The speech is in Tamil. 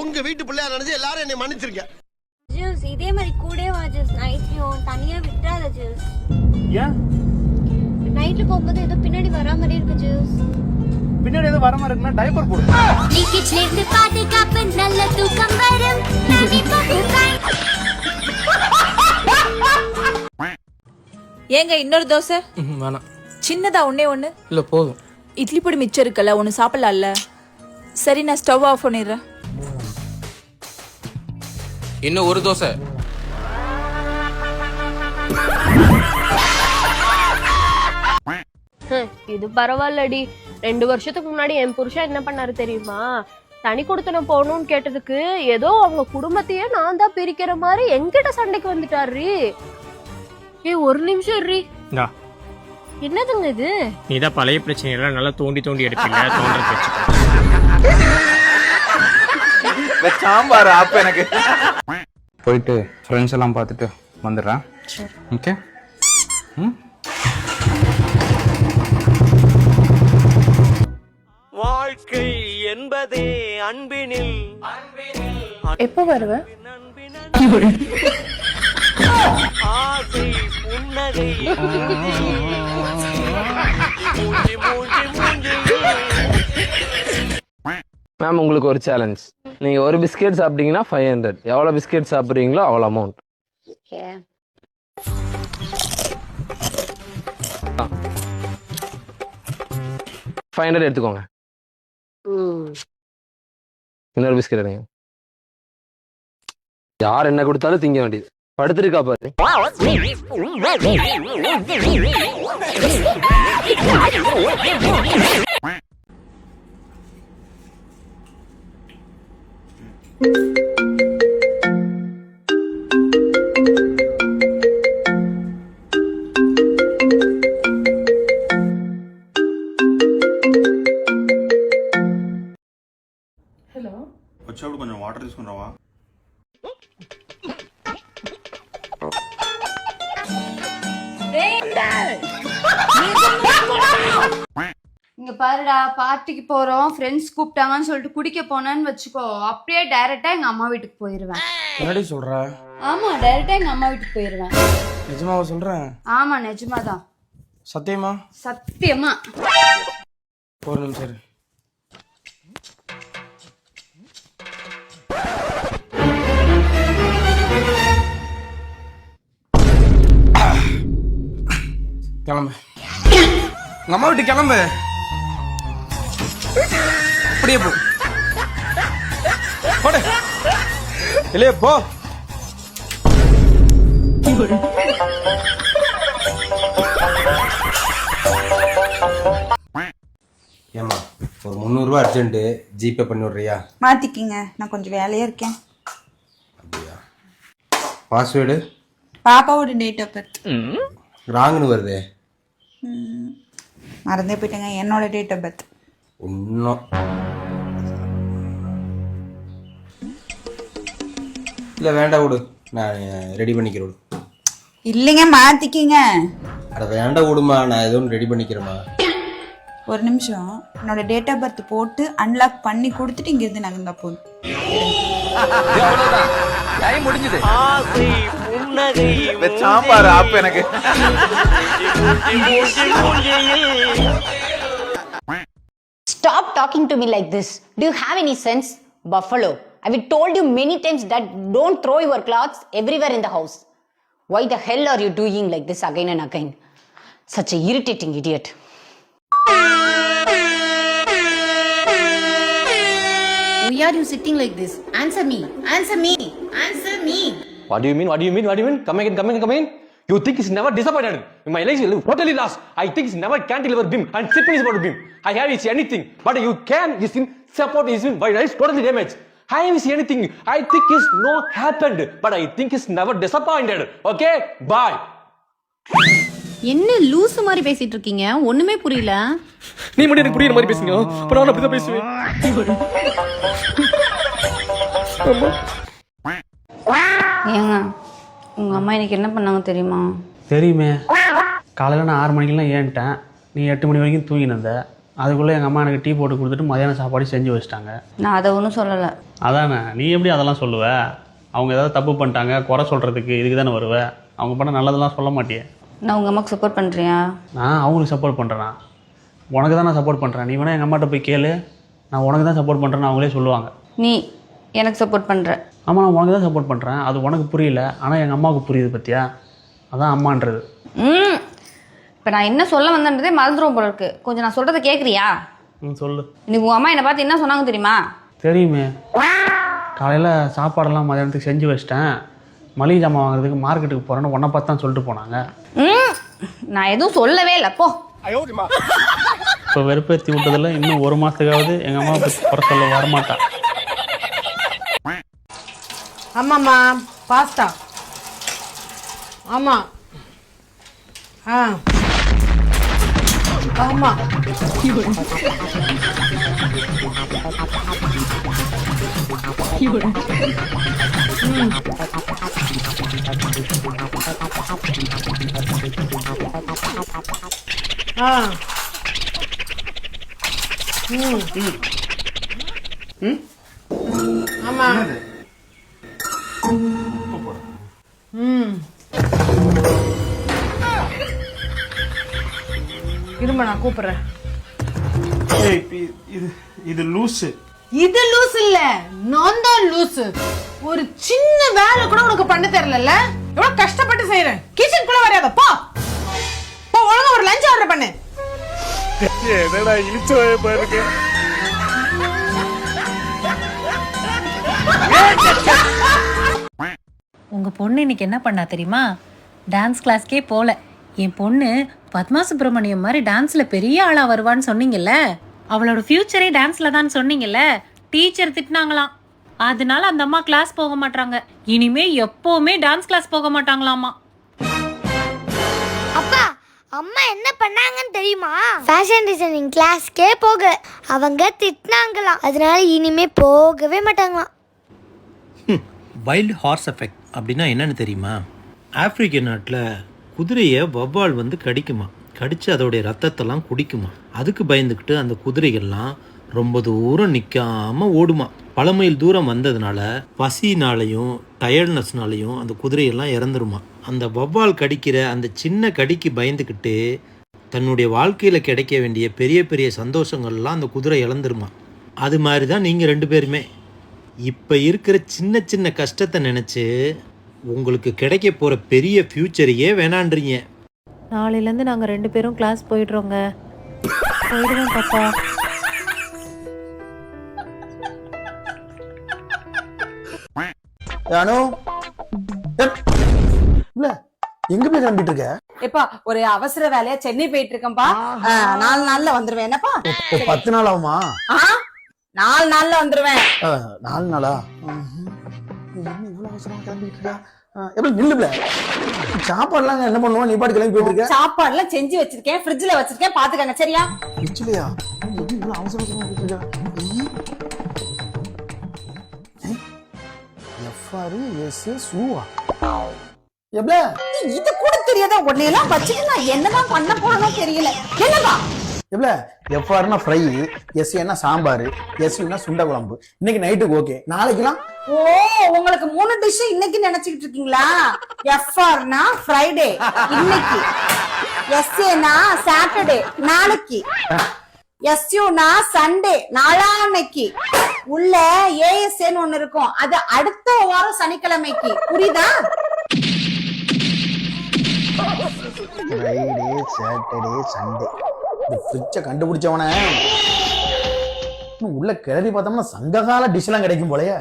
உங்க வீட்டு பிள்ளையா நினைச்சு எல்லாரும் என்னை மன்னிச்சிருங்க. ஜூஸ் இதே மாதிரி கூடவே வா ஜூஸ். நைட்லயும் தனியா விட்டுறாத ஜூஸ். ஏன் நைட்ல போகும்போது ஏதோ பின்னாடி வர மாதிரி இருக்கு ஜூஸ். பின்னாடி ஏதோ வர மாதிரி இருக்குன்னா டைப்பர் போடு. லீக்கேஜ்ல இருந்து பாதுகாப்பு நல்ல தூக்கம் வரும். ஏங்க இன்னொரு தோசை வேணாம். சின்னதா ஒண்ணு இல்ல போதும். இட்லி பொடி மிச்சம் இருக்குல்ல, ஒன்னு சாப்பிடலாம்ல. சரி நான் ஸ்டவ் ஆஃப் பண்ணிடுறேன். இன்னும் ஒரு தோசை. இது பரவாயில்லடி. 2 வருஷத்துக்கு முன்னாடி என் புருஷன் என்ன பண்ணாரு தெரியுமா? தனி கொடுத்தனம் போகணும்னு கேட்டதுக்கு ஏதோ அவங்க குடும்பத்தையே நான் தான் பிரிக்கிற மாதிரி என்கிட்ட சண்டைக்கு வந்துட்டாரு. ஒரு நிமிஷம் இருறி. என்னதுங்க இது? நீதான் பழைய பிரச்சனையெல்லாம் நல்லா தோண்டி தோண்டி எடுப்பில்ல, தோன்ற சாம்பார் ஆப் எனக்கு. போயிட்டு ஃப்ரெண்ட்ஸ் எல்லாம் பார்த்துட்டு வந்துடுறேன். ஓகே. வாழ்க்கை என்பதே அன்பினில். எப்போ வருவ? ஆசை புன்னகை மேம் உங்களுக்கு ஒரு சேலஞ்ச். நீங்க ஒரு பிஸ்கெட் சாப்பிட்டீங்கன்னா 500. எவ்வளவு பிஸ்கெட் சாப்பிடுறீங்களோ அவ்வளவு அமௌண்ட். 500 எடுத்துக்கோங்க. இன்னொரு பிஸ்கெட் எடுங்க. யார் என்ன கொடுத்தாலும் திங்க வேண்டியது. படுத்திருக்கா பாரு. హలో వచ్చేప్పుడు కొంచెం వాటర్ తీసుకురావా? இங்க பாருடா, பார்ட்டிக்கு போறோம், ஃப்ரெண்ட்ஸ் கூப்பிட்டாங்கன்னு சொல்லிட்டு குடிக்க போனேன்னு வச்சுக்கோ, அப்படியே டைரக்டா எங்க அம்மா வீட்டுக்கு போயிருவேன். என்னடி சொல்ற? ஆமா, டைரக்டா எங்க அம்மா வீட்டுக்கு போயிருவேன். நிஜமாவா சொல்றேன்? ஆமா நிஜமாதான். சத்தியமா? சத்தியமா. ஒரு நிமிஷம் இரு. கிளம்பு, உங்க அம்மா வீட்டுக்கு கிளம்பு. அப்படியே போ, போடு, இல்லையே போ. ஏம்மா ஒரு 300 ரூபா அர்ஜென்ட்டு, ஜிபே பண்ணி விட்றியா? மாத்திக்கிங்க, நான் கொஞ்சம் வேலையா இருக்கேன். அப்படியா? பாஸ்வேர்டு? பாப்பாவோட டேட் ஆஃப் பர்த் ராங்குன்னு வருது. மறந்தே போயிட்டேங்க. என்னோட டேட் ஆஃப் பர்த். ஒன்றும் இல்லை, வேண்டாம் விடு, நான் ரெடி பண்ணிக்கிறேன். விடு. இல்லைங்க, மாத்திக்கிங்க. அட வேண்டாம் விடுமா, நான் எதுவும் ரெடி பண்ணிக்கிறேம்மா. ஒரு நிமிஷம், என்னோட டேட் ஆஃப் பர்த் போட்டு அன்லாக் பண்ணி கொடுத்துட்டு இங்கிருந்து நகர்ந்தா போதும். முடிஞ்சது. ஆசை புன்னகை சாம்பார் ஆப் எனக்கு. Stop talking to me like this. Do you have any sense? Buffalo, I've told you many times that don't throw your clothes everywhere in the house. Why the hell are you doing like this again and again? Such a irritating idiot. Why are you sitting like this? Answer me. Answer me. Answer me. What do you mean? What do you mean? What do you mean? Come again, come again, come again. You think it's never disappointed. My life is totally lost. I think it's never cantilever beam and slippery is about beam. I have is anything, but you can is in support is in my life totally damaged. I have is anything. I think it's no happened, but I think it's never disappointed. Okay, bye. என்ன லூசு மாதிரி பேசிட்டு இருக்கீங்க? ஒண்ணுமே புரியல. நீ மட்டும் எனக்கு புரியுற மாதிரி பேசுங்க. அப்புறம் நான் அப்படிதான் பேசுவேன். ஏங்க, உங்க அம்மா இன்னைக்கு என்ன பண்ணாங்க தெரியுமா? தெரியுமே. காலையில் நான் 6 மணிக்கெல்லாம் ஏன்ட்டேன், நீ 8 மணி வரைக்கும் தூங்கினந்த. அதுக்குள்ளே எங்கள் அம்மா எனக்கு டீ போட்டு கொடுத்துட்டு மதியானம் சாப்பாடு செஞ்சு வச்சிட்டாங்க. நான் அதை ஒன்றும் சொல்லலை. அதானே, நீ எப்படி அதெல்லாம் சொல்லுவ? அவங்க ஏதாவது தப்பு பண்ணிட்டாங்க குறை சொல்கிறதுக்கு இதுக்கு தானே வருவ. அவங்க பண்ண நல்லதெல்லாம் சொல்ல மாட்டியே. நான் உங்கள் அம்மாவுக்கு சப்போர்ட் பண்ணுறியா? நான் அவங்களுக்கு சப்போர்ட் பண்ணுறேன்னா? உனக்கு தான் நான் சப்போர்ட் பண்ணுறேன். நீ வேணா எங்கள் அம்மாட்ட போய் கேளு, நான் உனக்கு தான் சப்போர்ட் பண்ணுறேன்னு அவங்களே சொல்லுவாங்க. நீ எனக்கு சப்போர்ட் பண்ணுற? ஆமாம், நான் உனக்கு தான் சப்போர்ட் பண்ணுறேன். அது உனக்கு புரியல, ஆனால் எங்கள் அம்மாவுக்கு புரியுது பற்றியா? அதான் அம்மான்றது. இப்போ நான் என்ன சொல்ல வந்தேன்றதே மறந்துடும் போல இருக்கு. கொஞ்சம் நான் சொல்கிறத கேட்குறியா? சொல்லு. இன்னைக்கு உங்கள் அம்மா என்னை பார்த்து என்ன சொன்னாங்க தெரியுமா? தெரியுமே, காலையில் சாப்பாடெல்லாம் மதியானத்துக்கு செஞ்சு வச்சிட்டேன், மளிகை ஜாமான் வாங்குறதுக்கு மார்க்கெட்டுக்கு போகிறேன்னு உன்னை பார்த்து தான் சொல்லிட்டு போனாங்க. நான் எதுவும் சொல்லவே இல்லை போ. இப்போ வெறுப்பேற்றி விட்டதில் இன்னும் 1 மாதத்துக்காவது எங்கள் அம்மாவை பற்றி குறை சொல்ல வரமாட்டா. ஆமாம்மா, பாஸ்தா. ஆமாம். ஆமாம். ஆமா. இரும்ப, நான் கூப்பிடுறேன். இது லூசு. இது லூஸ் இல்ல, நான் தான் லூசு. ஒரு சின்ன வேலை கூட உனக்கு பண்ண தெரியல. எவ்வளவு கஷ்டப்பட்டு செய்யறேன். கிச்சன் குள்ள வராத, போ போ. ஒழுங்கா ஒரு லஞ்ச் ஆர்டர் பண்ணு. என்னடா இழுச்ச பாருங்க. உங்க பொண்ணு இன்னைக்கு என்ன பண்ணா தெரியுமா? டான்ஸ் கிளாஸ்க்கே போல. என் பொண்ணு பத்மா சுப்பிரமணியம் மாதிரி டான்ஸ்ல பெரிய ஆளா வருவான்னு சொன்னீங்கல்ல, அவளோட ஃபியூச்சரே டான்ஸ்ல தான் சொன்னீங்கல்ல, டீச்சர் திட்டினாங்களாம். அதனால அந்த அம்மா கிளாஸ் போக மாட்டாங்க. இனிமே எப்பவுமே டான்ஸ் கிளாஸ் போக மாட்டாங்களாமா. அப்பா, அம்மா என்ன பண்ணாங்கன்னு தெரியுமா? ஃபேஷன் டிசைனிங் கிளாஸ்க்கே போக அவங்க திட்டினாங்களாம். அதனால இனிமே போகவே மாட்டாங்களாம். வைல்ட் ஹார்ஸ் எஃபெக்ட் அப்படின்னா என்னன்னு தெரியுமா? ஆப்பிரிக்க நாட்டில் குதிரையை வவ்வால் வந்து கடிக்குமா, கடித்து அதோடைய ரத்தத்தெல்லாம் குடிக்குமா. அதுக்கு பயந்துக்கிட்டு அந்த குதிரைகள்லாம் ரொம்ப தூரம் நிற்காமல் ஓடுமா. பல மைல் தூரம் வந்ததுனால பசினாலையும் டயர்ட்னஸ்னாலையும் அந்த குதிரையெல்லாம் இறந்துருமா. அந்த வவ்வால் கடிக்கிற அந்த சின்ன கடிக்கு பயந்துக்கிட்டு தன்னுடைய வாழ்க்கையில் கிடைக்க வேண்டிய பெரிய பெரிய சந்தோஷங்கள்லாம் அந்த குதிரை இழந்துருமா. அது மாதிரி தான் நீங்கள் 2 பேருமே இப்போ இருக்கிற சின்ன சின்ன கஷ்டத்தை நினச்சி உங்களுக்கு கிடைக்க போகிற பெரிய ஃப்யூச்சரையே வேணான்றீங்க. நாளையிலேருந்து நாங்கள் 2 பேரும் கிளாஸ் போயிடுறோங்க. போயிடுவேன் பாப்பா. எங்க போய் கிளம்பிட்டு இருக்க? எப்பா, ஒரு அவசர வேலையா சென்னை போயிட்டு இருக்கேன்பா. 4 நாள்ல வந்துருவேன். என்னப்பா 10 நாள் ஆகுமா? 4 நாள்ல வந்துருவேன். 4 நாளா? இவ்வளவு அவசரமா கிளம்பிட்டு இருக்கா? எப்படி நில்லுல? சாப்பாடுலாம் என்ன பண்ணுவோம்? நீ பாட்டு கிளம்பி போயிட்டு இருக்க? சாப்பாடுலாம் செஞ்சு வச்சிருக்கேன், ஃப்ரிட்ஜ்ல வச்சிருக்கேன், பாத்துக்கங்க சரியா? ஃப்ரிட்ஜ்லயா? இவ்வளவு அவசரமா போயிட்டு இருக்கா? FRSA சூவா? எப்ல? இது கூட தெரியாத உடனேலாம் வச்சிட்டு நான் என்னதான் பண்ண போறேனோ தெரியல. என்னப்பா? எப்ல? FRனா ஃப்ரை, SAனா சாம்பார், SUனா சுண்ட குழம்பு. இன்னைக்கு நைட்டுக்கு ஓகே. நாளைக்குலாம் ஓ, உங்களுக்கு 3 டிஷ் இன்னைக்கு நினைச்சிட்டு இருக்கீங்களா? FRனா ஃப்ரைடே இன்னைக்கு, SAனா சாட்டர்டே நாளைக்கு, SUனா சண்டே நாளான்னைக்கு, உள்ள ASAன்னு ஒண்ணு இருக்கும், அது அடுத்த வாரம் சனிக்கிழமைக்கு. புரியுதா? Friday, Saturday, Sunday. இந்த ஃப்ரிட்ஜை கண்டுபிடிச்சவன உள்ள கிளறி பார்த்தோம்னா சங்ககால டிஷ் எல்லாம் கிடைக்கும் போலயே.